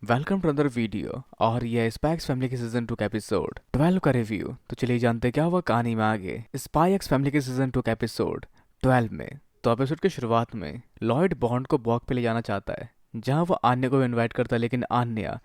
Welcome to other video और ये है स्पाई एक्स फैमिली के सीजन 2 का एपिसोड 12 का रिव्यू। तो चलिए जानते हैं क्या हुआ कहानी में आगे स्पाई एक्स फैमिली के सीजन 2 का एपिसोड 12 में। तो एपिसोड की शुरुआत में लॉयड बॉन्ड को वॉक पे ले जाना चाहता है, जहां वो आन्या को इनवाइट करता है, लेकिन आन्या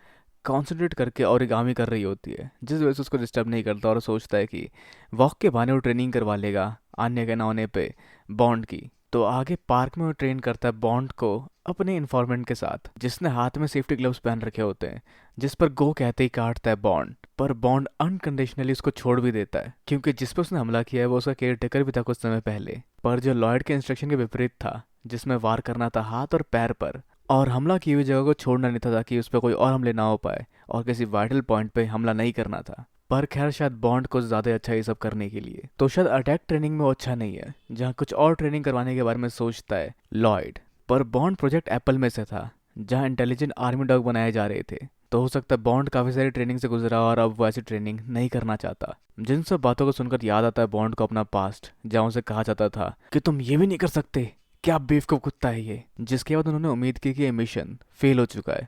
कॉन्सेंट्रेट करके ओरिगामी कर रही होती है, जिस वजह से उसको डिस्टर्ब नहीं करता और सोचता है कि वॉक के बहाने वो ट्रेनिंग करवा लेगा आन्या के ना होने पे बॉन्ड की। तो आगे पार्क में वो ट्रेन करता है बॉन्ड को अपने इन्फॉर्मेंट के साथ, जिसने हाथ में सेफ्टी ग्लव्स पहन रखे होते हैं, जिस पर गो कहते ही काटता है बॉन्ड। पर बॉन्ड अनकंडीशनली उसको छोड़ भी देता है, क्योंकि जिस पर उसने हमला किया है वो उसका केयर टेकर भी था कुछ समय पहले, पर जो लॉयड के इंस्ट्रक्शन के विपरीत था, जिसमें वार करना था हाथ और पैर पर, और हमला की हुई जगह को छोड़ना नहीं था ताकि उस पर कोई और हमले ना हो पाए, और किसी वाइटल पॉइंट पे हमला नहीं करना था। पर खैर शायद बॉन्ड को ज़्यादा अच्छा ये सब करने के लिए, तो शायद अटैक ट्रेनिंग में वो अच्छा नहीं है, जहाँ कुछ और ट्रेनिंग करवाने के बारे में सोचता है लॉयड। पर बॉन्ड प्रोजेक्ट एप्पल में से था, जहाँ इंटेलिजेंट आर्मी डॉग बनाए जा रहे थे, तो हो सकता है बॉन्ड काफ़ी सारी ट्रेनिंग से गुजरा और अब वो ऐसी ट्रेनिंग नहीं करना चाहता। जिन सब बातों को सुनकर याद आता है बॉन्ड को अपना पास्ट, जहाँ उसे कहा जाता था कि तुम ये भी नहीं कर सकते, क्या बेवकूफ़ कुत्ता है ये। जिसके बाद उन्होंने उम्मीद की कि ये मिशन फेल हो चुका है,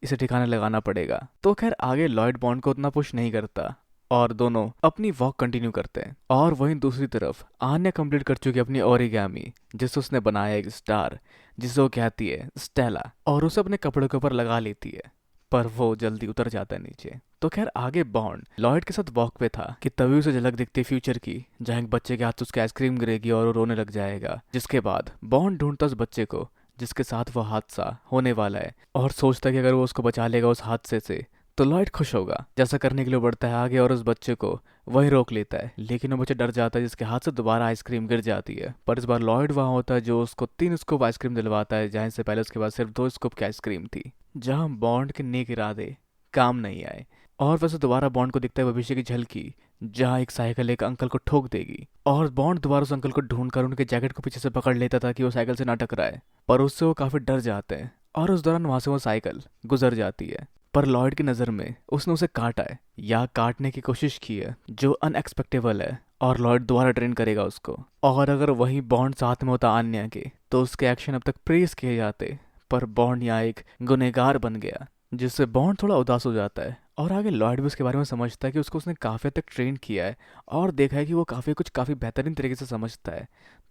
इसे ठिकाने लगाना पड़ेगा। तो खैर आगे लॉयड बॉन्ड को उतना पुश नहीं करता और दोनों अपनी वॉक कंटिन्यू करते हैं। और वहीं दूसरी तरफ आन्या कंप्लीट कर चुकी है अपनी ओरिगामी, जिससे उसने बनाया एक स्टार, जिसे वो कहती है स्टेला, और उसे अपने कपड़ों के ऊपर लगा लेती है, पर वो जल्दी उतर जाता है नीचे। तो खैर आगे बॉन्ड लॉयड के साथ वॉक पे था कि तभी उसे झलक दिखती फ्यूचर की, जहाँ एक बच्चे के हाथ से उसकी आइसक्रीम गिरेगी और वो रोने लग जाएगा। जिसके बाद बॉन्ड ढूंढता उस बच्चे को जिसके साथ वो हादसा होने वाला है, और सोचता कि अगर वो उसको बचा लेगा उस हादसे से तो लॉयड खुश होगा। जैसा करने के लिए बढ़ता है आगे और उस बच्चे को वही रोक लेता है, लेकिन वो बच्चा डर जाता है, जिसके हाथ से दोबारा आइसक्रीम गिर जाती है। पर इस बार लॉयड वहाँ होता है, जो उसको 3 स्कूप आइसक्रीम दिलवाता है, जहाँ से पहले उसके पास सिर्फ 2 स्कूप की आइसक्रीम थी, जहाँ बॉन्ड के नेक इरादे काम नहीं आए। और वैसे दोबारा बॉन्ड को दिखता है भविष्य की झलकी, जहाँ एक साइकिल एक अंकल को ठोक देगी, और बॉन्ड दोबारा उस अंकल को ढूंढकर उनके जैकेट को पीछे से पकड़ लेता था कि वो साइकिल से ना टकराए, पर उससे वो काफी डर जाते हैं, और उस दौरान वहां से वो साइकिल गुजर जाती है। पर लॉयड की नज़र में उसने उसे काटा है या काटने की कोशिश की है, जो अनएक्सपेक्टेबल है, और लॉयड दोबारा ट्रेन करेगा उसको। और अगर वही बॉन्ड साथ में होता आन्या के, तो उसके एक्शन अब तक प्रेस किए जाते, पर बॉन्ड यहाँ एक गुनहगार बन गया, जिससे बॉन्ड थोड़ा उदास हो जाता है। और आगे लॉयड भी उसके बारे में समझता है कि उसको उसने काफ़ी हद तक ट्रेन किया है और देखा है कि वो काफ़ी बेहतरीन तरीके से समझता है,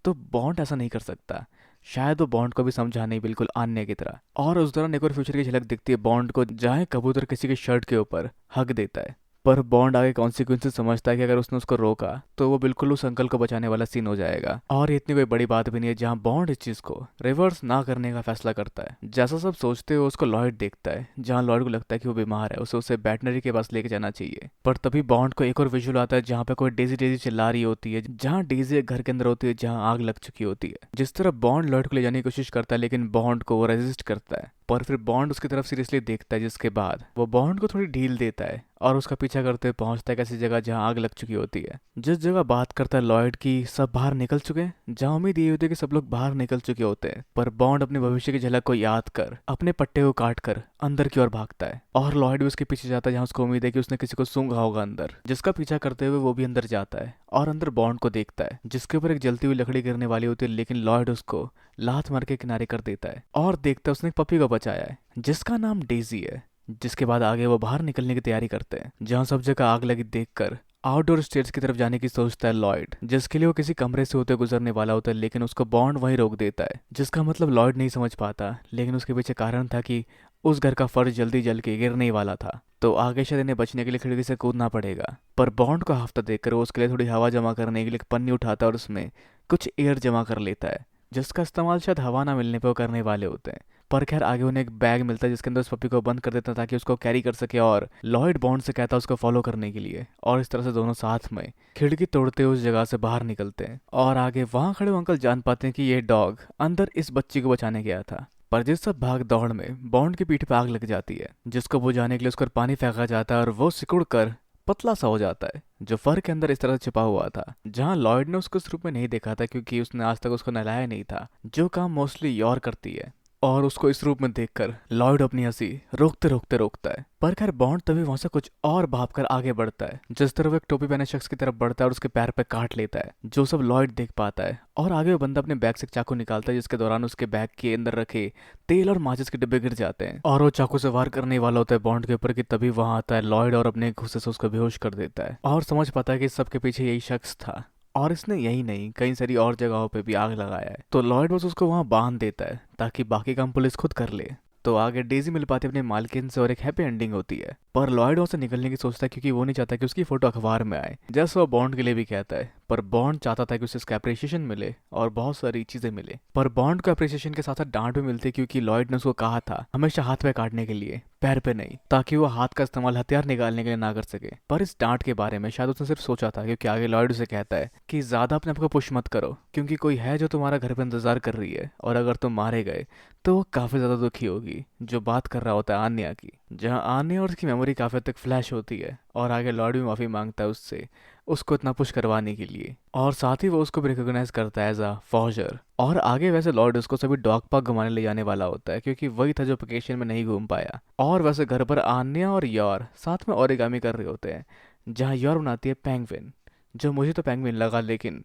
तो बॉन्ड ऐसा नहीं कर सकता। शायद वो बॉन्ड को भी समझा नहीं, बिल्कुल आन्या की तरह। और उस दौरान एक और फ्यूचर की झलक दिखती है बॉन्ड को, जहाँ कबूतर किसी के शर्ट के ऊपर हक देता है। पर बॉन्ड आगे कॉन्सिक्वेंसेस समझता है कि अगर उसने उसको रोका तो वो बिल्कुल उस अंकल को बचाने वाला सीन हो जाएगा, और ये इतनी कोई बड़ी बात भी नहीं है, जहाँ बॉन्ड इस चीज को रिवर्स ना करने का फैसला करता है। जैसा सब सोचते हो उसको लॉयड देखता है, जहाँ लॉयड को लगता है कि वो बीमार है, उसे उसे वेटनरी के पास लेके जाना चाहिए। पर तभी बॉन्ड को एक और विजुअल आता है, जहाँ पे कोई डेजी डेजी चिल्ला रही होती है, जहाँ डेजी एक घर के अंदर होती है जहाँ आग लग चुकी होती है। जिस तरह बॉन्ड लॉयड को ले जाने की कोशिश करता है, लेकिन बॉन्ड को वो रेजिस्ट करता है, पर फिर बॉन्ड उसकी तरफ सीरियसली देखता है, जिसके बाद वो बॉन्ड को थोड़ी ढील देता है और उसका पीछा करते पहुंचता है ऐसी जगह जहां आग लग चुकी होती है। जिस जगह बात करता है लॉयड की सब बाहर निकल चुके हैं, जहां उम्मीद ये होती है कि सब लोग बाहर निकल चुके होते हैं, पर बॉन्ड अपने भविष्य की झलक को याद कर अपने पट्टे को काट कर अंदर की ओर भागता है, और लॉयड भी उसके पीछे जाता है, जहां उसको उम्मीद है कि उसने किसी को सूंघा होगा अंदर, जिसका पीछा करते हुए वो भी अंदर जाता है और अंदर बॉन्ड को देखता है, जिसके ऊपर एक जलती हुई लकड़ी गिरने वाली होती है, लेकिन लॉयड उसको लात मार के किनारे कर देता है, और देखता है उसने एक पपी को बचाया है जिसका नाम डेजी है। जिसके बाद आगे वो बाहर निकलने की तैयारी करते हैं, जहां सब जगह आग लगी देखकर आउटडोर स्टेट्स की तरफ जाने की सोचता है लॉयड, जिसके लिए वो किसी कमरे से होते गुजरने वाला होता है, लेकिन उसको बॉन्ड वहीं रोक देता है, जिसका मतलब लॉयड नहीं समझ पाता, लेकिन उसके पीछे कारण था कि उस घर का फर्श जल्दी जल के गिरने ही वाला था, तो आगे शायद इन्हें बचने के लिए खिड़की से कूदना पड़ेगा। पर बॉन्ड को हफ्ता देखकर वो उसके लिए थोड़ी हवा जमा करने के लिए एक पन्नी उठाता है और उसमें कुछ एयर जमा कर लेता है, जिसका इस्तेमाल शायद हवा ना मिलने पे वो करने वाले होते हैं। पर खैर आगे उन्हें एक बैग मिलता है, जिसके अंदर उस पपी को बंद कर देता है ताकि उसको कैरी कर सके, और लॉयड बॉन्ड से कहता है उसको फॉलो करने के लिए, और इस तरह से दोनों साथ में खिड़की तोड़ते हुए उस जगह से बाहर निकलते हैं। और आगे वहां खड़े वो अंकल जान पाते हैं कि ये डॉग अंदर इस बच्ची को बचाने गया था। पर जिस सब भाग दौड़ में बॉन्ड की पीठ पे आग लग जाती है, जिसको बुझाने के लिए उसको पानी फेंका जाता है, और वो सिकुड़ कर पतला सा हो जाता है, जो फर के अंदर इस तरह से छिपा हुआ था, जहां लॉयड ने उसको इस रूप में नहीं देखा था, क्योंकि उसने आज तक उसको नहलाया नहीं था, जो काम मोस्टली योर करती है। और उसको इस रूप में देखकर लॉयड अपनी हंसी रोकते रोकते रोकता है। पर खैर बॉन्ड तभी वहां से कुछ और भाप कर आगे बढ़ता है। जिस तरह वो एक टोपी पहने शख्स की तरफ बढ़ता है और उसके पैर पे काट लेता है, जो सब लॉयड देख पाता है। और आगे वो बंदा अपने बैग से एक चाकू निकालता है, जिसके दौरान उसके बैग के अंदर रखे तेल और माचिस के डिब्बे गिर जाते हैं और वो चाकू से वार करने वाला होता है बॉन्ड के ऊपर कि तभी वहां आता है लॉयड और अपने घुस्से से उसको बेहोश कर देता है और समझ पाता है कि इस सबके पीछे यही शख्स था। और इसने यही नहीं कई सारी और जगहों पे भी आग लगाया है। तो लॉयड बस उसको वहां बांध देता है ताकि बाकी काम पुलिस खुद कर ले। तो आगे डेजी मिल पाती है अपने मालकिन से और एक हैप्पी एंडिंग होती है। पर लॉयड वहां से निकलने की सोचता है क्योंकि वो नहीं चाहता कि उसकी फोटो अखबार में आए, जैसे वो बॉन्ड के लिए भी कहता है। पर बॉन्ड चाहता था कि उसे इसका अप्रिसिएशन मिले और बहुत सारी चीजें मिले। पर बॉन्ड को अप्रिसिएशन के साथ साथ डांट भी मिलती है क्योंकि लॉयड ने उसको कहा था हमेशा हाथ पे काटने के लिए, पैर पे नहीं, ताकि वो हाथ का इस्तेमाल हथियार निकालने के लिए ना कर सके। पर इस डांट के बारे में शायद उसने सिर्फ सोचा था क्योंकि आगे लॉयड उसे कहता है कि ज्यादा अपने आप को पुश मत करो क्योंकि कोई है जो तुम्हारा घर पे इंतजार कर रही है और अगर तुम मारे गए तो वो काफी ज्यादा दुखी होगी। जो बात कर रहा होता है आन्या की, जहाँ आन्या और उसकी मेमोरी काफी हद तक फ्लैश होती है और आगे लॉर्ड भी माफी मांगता है उससे उसको इतना पुश करवाने के लिए। और साथ ही वो उसको भी रिकॉग्नाइज करता है एज अ फॉर्जर। और आगे वैसे लॉर्ड उसको सभी डॉग पार्क घुमाने ले जाने वाला होता है क्योंकि वही था जो वेकेशन में नहीं घूम पाया। और वैसे घर पर आन्या और योर साथ में ओरिगामी कर रहे होते हैं, जहाँ योर बनाती है पेंगुइन, जो मुझे तो पेंगुइन लगा लेकिन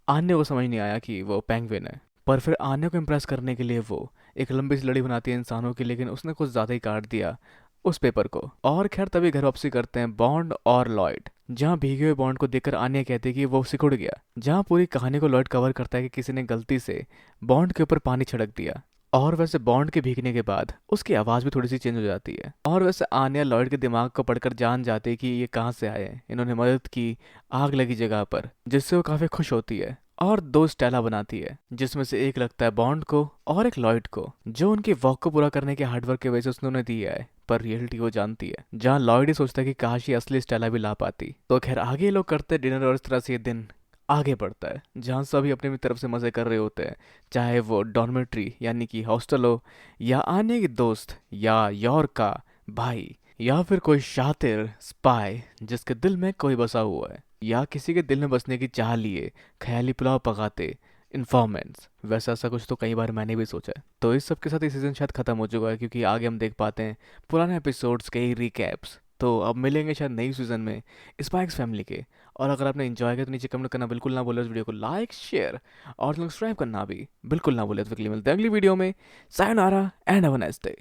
आन्या को समझ नहीं आया कि वो पेंगुइन है। पर फिर आन्या को इम्प्रेस करने के लिए वो एक लंबी सी लड़ी बनाती है इंसानों की, लेकिन उसने कुछ ज़्यादा ही काट दिया उस पेपर को। और खैर तभी घर वापसी करते हैं बॉन्ड और लॉयड, जहाँ भीगे हुए बॉन्ड को देखकर आन्या कहती है कि वो सिकुड़ गया। जहाँ पूरी कहानी को लॉयड कवर करता है कि किसी ने गलती से बॉन्ड के ऊपर पानी छिड़क दिया। और वैसे बॉन्ड के भीगने के बाद उसकी आवाज़ भी थोड़ी सी चेंज हो जाती है। और वैसे आन्या लॉयड के दिमाग को पढ़कर जान जाती है कि ये कहाँ से आए हैं, इन्होंने मदद की आग लगी जगह पर, जिससे वो काफ़ी खुश होती है और दो स्टेला बनाती है, जिसमें से एक लगता है बॉन्ड को और एक लॉयड को, जो उनकी वॉक को पूरा करने के हार्डवर्क की वजह से उसने उन्हें दिया है। पर रियलिटी वो जानती है, जहाँ लॉयड ही सोचता है कि काश ये असली स्टेला भी ला पाती। तो खैर आगे ये लोग करते डिनर और इस तरह से ये दिन आगे बढ़ता है, जहाँ सभी अपनी अपनी तरफ से मजे कर रहे होते हैं, चाहे वो डॉर्मेट्री यानी कि हॉस्टल हो, या आने के दोस्त, या योर का भाई, या फिर कोई शातिर स्पाई जिसके दिल में कोई बसा हुआ है, या किसी के दिल में बसने की चाह लिए ख्याली पुलाव पकाते इन्फॉर्मेंट्स। वैसा ऐसा कुछ तो कई बार मैंने भी सोचा है। तो इस सब के साथ ये सीजन शायद खत्म हो चुका है क्योंकि आगे हम देख पाते हैं पुराने एपिसोड्स के ही रिकैप्स। तो अब मिलेंगे शायद नई सीजन में स्पाइक्स फैमिली के। और अगर आपने एंजॉय किया तो नीचे कमेंट करना बिल्कुल ना भूलें, इस वीडियो को लाइक शेयर और सब्सक्राइब करना भी बिल्कुल ना भूलें। तो अगली मिलते हैं अगली वीडियो में। Sayonara and have a nice day.